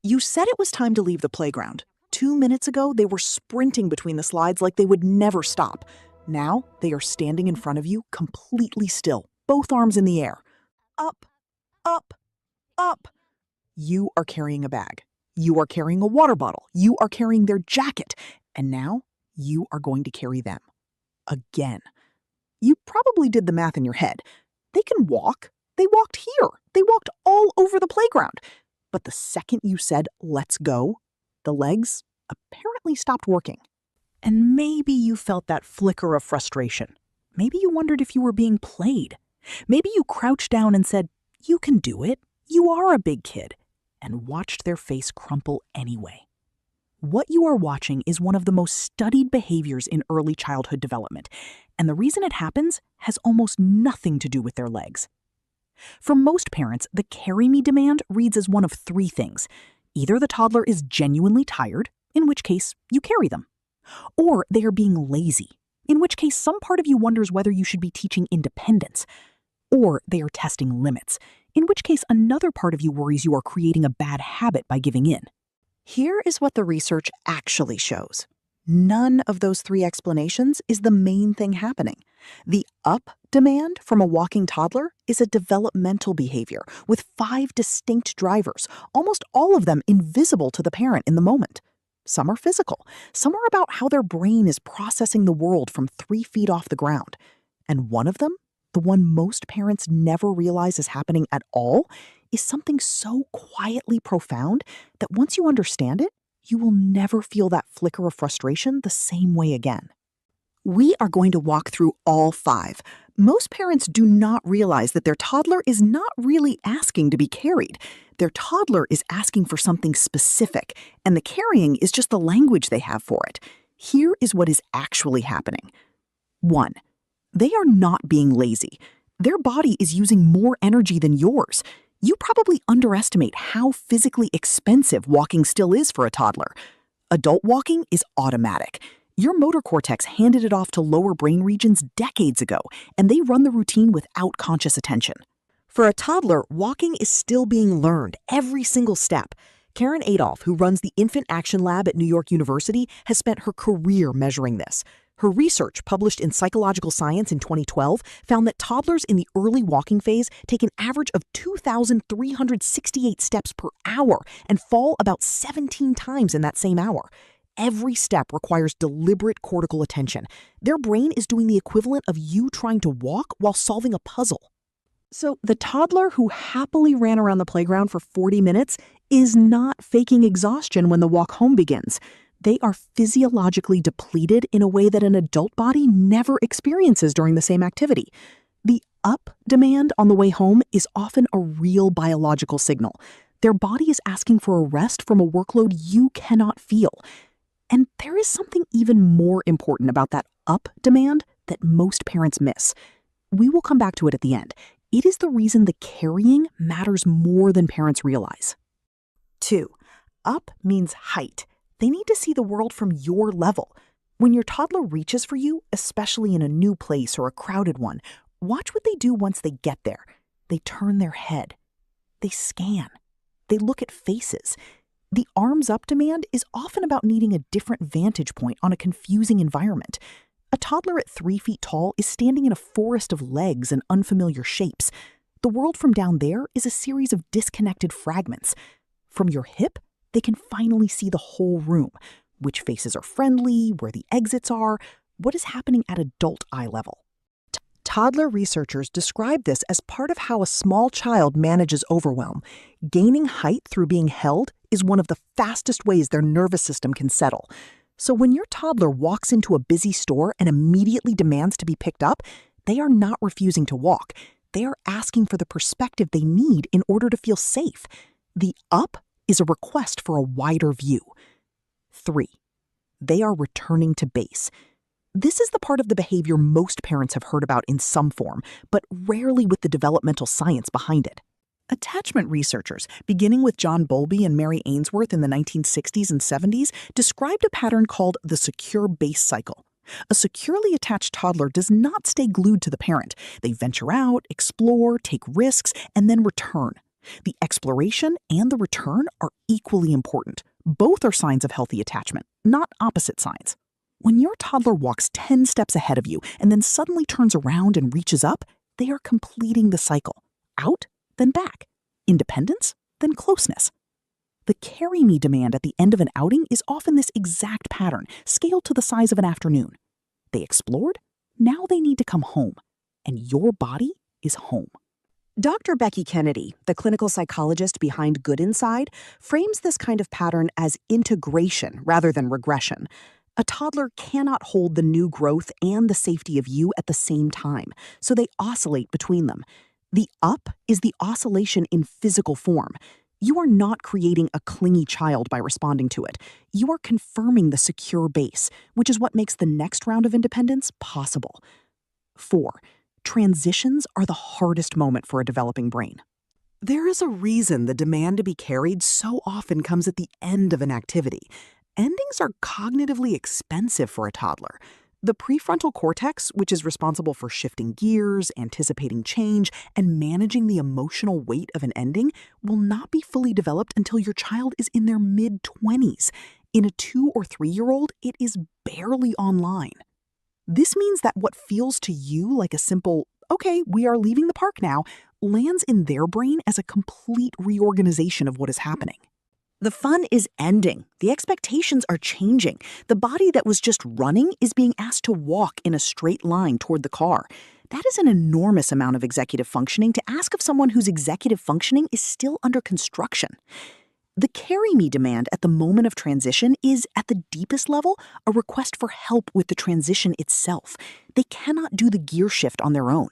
You said it was time to leave the playground. 2 minutes ago, they were sprinting between the slides like they would never stop. Now, they are standing in front of you, completely still, both arms in the air. Up, up, up. You are carrying a bag. You are carrying a water bottle. You are carrying their jacket. And now, you are going to carry them. Again. You probably did the math in your head. They can walk. They walked here. They walked all over the playground. But the second you said, let's go, the legs apparently stopped working. And maybe you felt that flicker of frustration. Maybe you wondered if you were being played. Maybe you crouched down and said, you can do it. You are a big kid. And watched their face crumple anyway. What you are watching is one of the most studied behaviors in early childhood development, and the reason it happens has almost nothing to do with their legs. For most parents, the carry me demand reads as one of three things. Either the toddler is genuinely tired, in which case you carry them, or they are being lazy, in which case some part of you wonders whether you should be teaching independence, or they are testing limits, in which case another part of you worries you are creating a bad habit by giving in. Here is what the research actually shows. None of those three explanations is the main thing happening. The up demand from a walking toddler is a developmental behavior with 5 distinct drivers, almost all of them invisible to the parent in the moment. Some are physical. Some are about how their brain is processing the world from 3 feet off the ground. And one of them, the one most parents never realize is happening at all, is something so quietly profound that once you understand it, you will never feel that flicker of frustration the same way again. We are going to walk through all 5. Most parents do not realize that their toddler is not really asking to be carried. Their toddler is asking for something specific, and the carrying is just the language they have for it. Here is what is actually happening. 1. They are not being lazy. Their body is using more energy than yours. You probably underestimate how physically expensive walking still is for a toddler. Adult walking is automatic. Your motor cortex handed it off to lower brain regions decades ago, and they run the routine without conscious attention. For a toddler, walking is still being learned every single step. Karen Adolph, who runs the Infant Action Lab at New York University, has spent her career measuring this. Her research, published in Psychological Science in 2012, found that toddlers in the early walking phase take an average of 2,368 steps per hour and fall about 17 times in that same hour. Every step requires deliberate cortical attention. Their brain is doing the equivalent of you trying to walk while solving a puzzle. So the toddler who happily ran around the playground for 40 minutes is not faking exhaustion when the walk home begins. They are physiologically depleted in a way that an adult body never experiences during the same activity. The up demand on the way home is often a real biological signal. Their body is asking for a rest from a workload you cannot feel. And there is something even more important about that up demand that most parents miss. We will come back to it at the end. It is the reason the carrying matters more than parents realize. 2. Up means height. They need to see the world from your level. When your toddler reaches for you, especially in a new place or a crowded one, watch what they do once they get there. They turn their head. They scan. They look at faces. The arms up demand is often about needing a different vantage point on a confusing environment. A toddler at 3 feet tall is standing in a forest of legs and unfamiliar shapes. The world from down there is a series of disconnected fragments. From your hip, they can finally see the whole room, which faces are friendly, where the exits are, what is happening at adult eye level. Toddler researchers describe this as part of how a small child manages overwhelm. Gaining height through being held is one of the fastest ways their nervous system can settle. So when your toddler walks into a busy store and immediately demands to be picked up, they are not refusing to walk. They are asking for the perspective they need in order to feel safe. The up is a request for a wider view. 3. They are returning to base. This is the part of the behavior most parents have heard about in some form, but rarely with the developmental science behind it. Attachment researchers, beginning with John Bowlby and Mary Ainsworth in the 1960s and 70s, described a pattern called the secure base cycle. A securely attached toddler does not stay glued to the parent. They venture out, explore, take risks, and then return. The exploration and the return are equally important. Both are signs of healthy attachment, not opposite signs. When your toddler walks 10 steps ahead of you and then suddenly turns around and reaches up, they are completing the cycle. Out, then back. Independence, then closeness. The carry me demand at the end of an outing is often this exact pattern, scaled to the size of an afternoon. They explored, now they need to come home. And your body is home. Dr. Becky Kennedy, the clinical psychologist behind Good Inside, frames this kind of pattern as integration rather than regression. A toddler cannot hold the new growth and the safety of you at the same time, so they oscillate between them. The up is the oscillation in physical form. You are not creating a clingy child by responding to it. You are confirming the secure base, which is what makes the next round of independence possible. 4. Transitions are the hardest moment for a developing brain. There is a reason the demand to be carried so often comes at the end of an activity. Endings are cognitively expensive for a toddler. The prefrontal cortex, which is responsible for shifting gears, anticipating change, and managing the emotional weight of an ending, will not be fully developed until your child is in their mid-20s. In a 2 or 3-year-old, it is barely online. This means that what feels to you like a simple, okay, we are leaving the park now, lands in their brain as a complete reorganization of what is happening. The fun is ending. The expectations are changing. The body that was just running is being asked to walk in a straight line toward the car. That is an enormous amount of executive functioning to ask of someone whose executive functioning is still under construction. The carry me demand at the moment of transition is, at the deepest level, a request for help with the transition itself. They cannot do the gear shift on their own.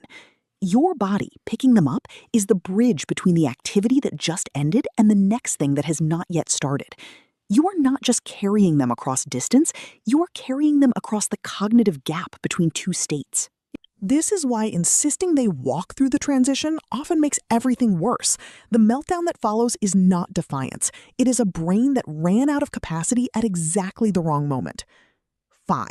Your body, picking them up, is the bridge between the activity that just ended and the next thing that has not yet started. You are not just carrying them across distance, you are carrying them across the cognitive gap between two states. This is why insisting they walk through the transition often makes everything worse. The meltdown that follows is not defiance. It is a brain that ran out of capacity at exactly the wrong moment. 5.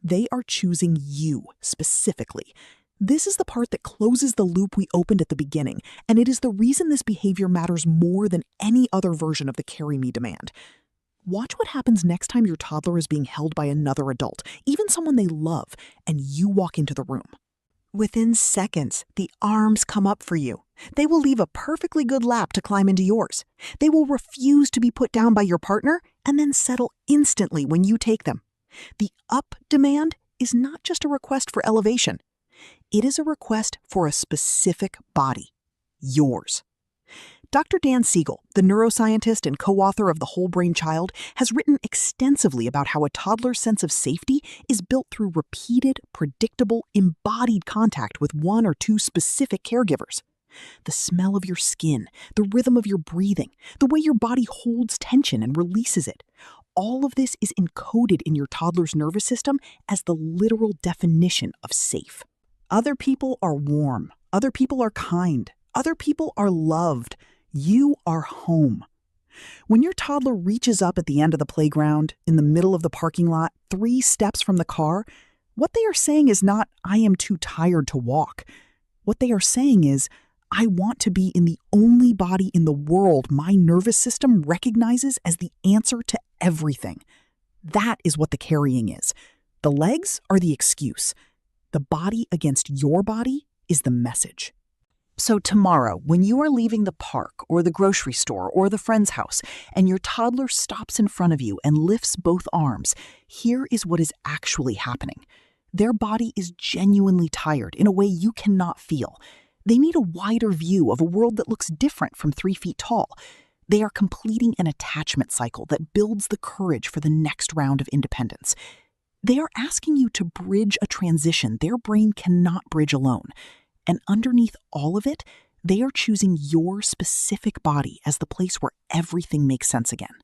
They are choosing you specifically. This is the part that closes the loop we opened at the beginning, and it is the reason this behavior matters more than any other version of the carry me demand. Watch what happens next time your toddler is being held by another adult, even someone they love, and you walk into the room. Within seconds, the arms come up for you. They will leave a perfectly good lap to climb into yours. They will refuse to be put down by your partner and then settle instantly when you take them. The up demand is not just a request for elevation. It is a request for a specific body, yours. Dr. Dan Siegel, the neuroscientist and co-author of The Whole Brain Child, has written extensively about how a toddler's sense of safety is built through repeated, predictable, embodied contact with one or two specific caregivers. The smell of your skin, the rhythm of your breathing, the way your body holds tension and releases it. All of this is encoded in your toddler's nervous system as the literal definition of safe. Other people are warm. Other people are kind. Other people are loved. You are home. When your toddler reaches up at the end of the playground, in the middle of the parking lot, 3 steps from the car, what they are saying is not, I am too tired to walk. What they are saying is, I want to be in the only body in the world my nervous system recognizes as the answer to everything. That is what the carrying is. The legs are the excuse. The body against your body is the message. So tomorrow, when you are leaving the park or the grocery store or the friend's house, and your toddler stops in front of you and lifts both arms, here is what is actually happening. Their body is genuinely tired in a way you cannot feel. They need a wider view of a world that looks different from 3 feet tall. They are completing an attachment cycle that builds the courage for the next round of independence. They are asking you to bridge a transition their brain cannot bridge alone. And underneath all of it, they are choosing your specific body as the place where everything makes sense again.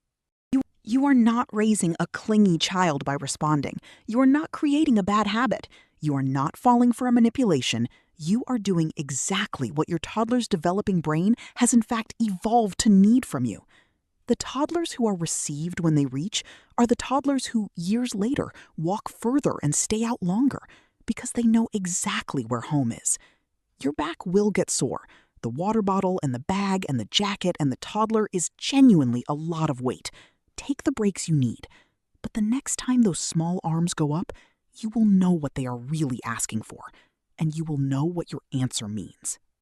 You are not raising a clingy child by responding. You are not creating a bad habit. You are not falling for a manipulation. You are doing exactly what your toddler's developing brain has in fact evolved to need from you. The toddlers who are received when they reach are the toddlers who, years later, walk further and stay out longer because they know exactly where home is. Your back will get sore, The water bottle and the bag and the jacket and the toddler is genuinely a lot of weight. Take the breaks you need. But the next time those small arms go up, you will know what they are really asking for, and you will know what your answer means.